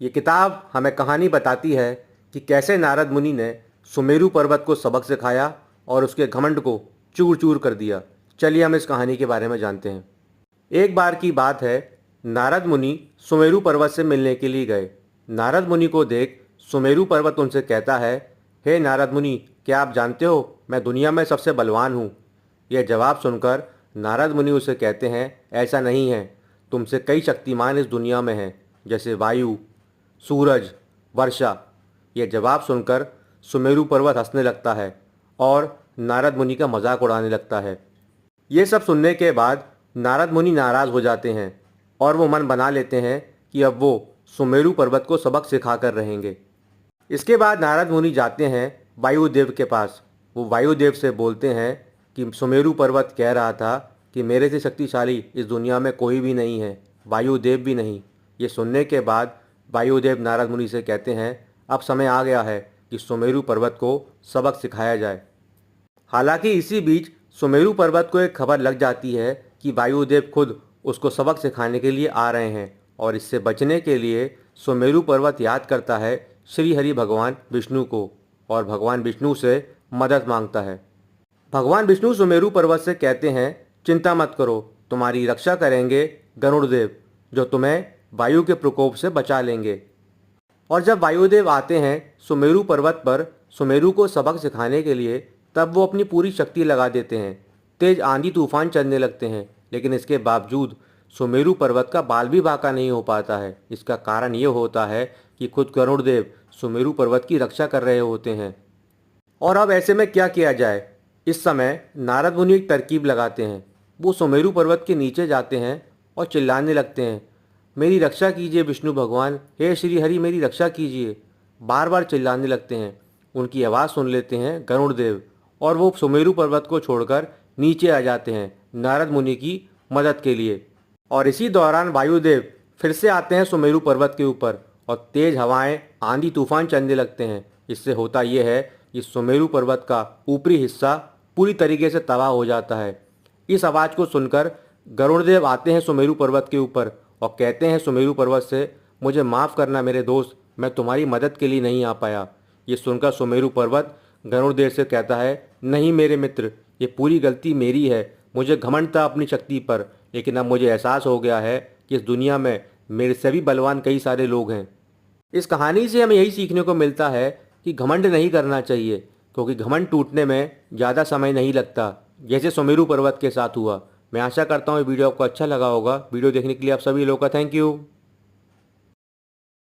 ये किताब हमें कहानी बताती है कि कैसे नारद मुनि ने सुमेरु पर्वत को सबक सिखाया और उसके घमंड को चूर चूर कर दिया। चलिए हम इस कहानी के बारे में जानते हैं। एक बार की बात है, नारद मुनि सुमेरु पर्वत से मिलने के लिए गए। नारद मुनि को देख सुमेरु पर्वत उनसे कहता है, हे नारद मुनि, क्या आप जानते हो मैं दुनिया में सबसे बलवान हूँ। यह जवाब सुनकर नारद मुनि उसे कहते हैं, ऐसा नहीं है, तुमसे कई शक्तिमान इस दुनिया में हैं, जैसे वायु, सूरज, वर्षा। यह जवाब सुनकर सुमेरु पर्वत हंसने लगता है और नारद मुनि का मजाक उड़ाने लगता है। ये सब सुनने के बाद नारद मुनि नाराज़ हो जाते हैं और वो मन बना लेते हैं कि अब वो सुमेरु पर्वत को सबक सिखाकर रहेंगे। इसके बाद नारद मुनि जाते हैं वायुदेव के पास। वो वायुदेव से बोलते हैं कि सुमेरु पर्वत कह रहा था कि मेरे से शक्तिशाली इस दुनिया में कोई भी नहीं है, वायुदेव भी नहीं। ये सुनने के बाद वायुदेव नारद मुनि से कहते हैं, अब समय आ गया है कि सुमेरु पर्वत को सबक सिखाया जाए। हालांकि इसी बीच सुमेरु पर्वत को एक खबर लग जाती है कि वायुदेव खुद उसको सबक सिखाने के लिए आ रहे हैं और इससे बचने के लिए सुमेरु पर्वत याद करता है श्री हरि भगवान विष्णु को और भगवान विष्णु से मदद मांगता है। भगवान विष्णु सुमेरु पर्वत से कहते हैं, चिंता मत करो, तुम्हारी रक्षा करेंगे गरुड़देव, जो तुम्हें वायु के प्रकोप से बचा लेंगे। और जब वायुदेव आते हैं सुमेरु पर्वत पर सुमेरु को सबक सिखाने के लिए, तब वो अपनी पूरी शक्ति लगा देते हैं। तेज आंधी तूफान चलने लगते हैं, लेकिन इसके बावजूद सुमेरु पर्वत का बाल भी बांका नहीं हो पाता है। इसका कारण ये होता है कि खुद गरुड़देव सुमेरु पर्वत की रक्षा कर रहे होते हैं। और अब ऐसे में क्या किया जाए? इस समय नारद मुनि एक तरकीब लगाते हैं। वो सुमेरु पर्वत के नीचे जाते हैं और चिल्लाने लगते हैं, मेरी रक्षा कीजिए विष्णु भगवान, हे श्री हरि मेरी रक्षा कीजिए। बार बार चिल्लाने लगते हैं। उनकी आवाज़ सुन लेते हैं गरुड़देव और वो सुमेरु पर्वत को छोड़कर नीचे आ जाते हैं नारद मुनि की मदद के लिए। और इसी दौरान वायुदेव फिर से आते हैं सुमेरु पर्वत के ऊपर और तेज़ हवाएं, आंधी तूफान चलने लगते हैं। इससे होता यह है कि सुमेरु पर्वत का ऊपरी हिस्सा पूरी तरीके से तबाह हो जाता है। इस आवाज़ को सुनकर गरुड़देव आते हैं सुमेरु पर्वत के ऊपर और कहते हैं सुमेरु पर्वत से, मुझे माफ़ करना मेरे दोस्त, मैं तुम्हारी मदद के लिए नहीं आ पाया। ये सुनकर सुमेरु पर्वत गरुड़देव से कहता है, नहीं मेरे मित्र, ये पूरी गलती मेरी है। मुझे घमंड था अपनी शक्ति पर, लेकिन अब मुझे एहसास हो गया है कि इस दुनिया में मेरे से भी बलवान कई सारे लोग हैं। इस कहानी से हमें यही सीखने को मिलता है कि घमंड नहीं करना चाहिए, क्योंकि घमंड टूटने में ज़्यादा समय नहीं लगता, जैसे सुमेरु पर्वत के साथ हुआ। मैं आशा करता हूँ वीडियो आपको अच्छा लगा होगा। वीडियो देखने के लिए आप सभी लोगों का थैंक यू।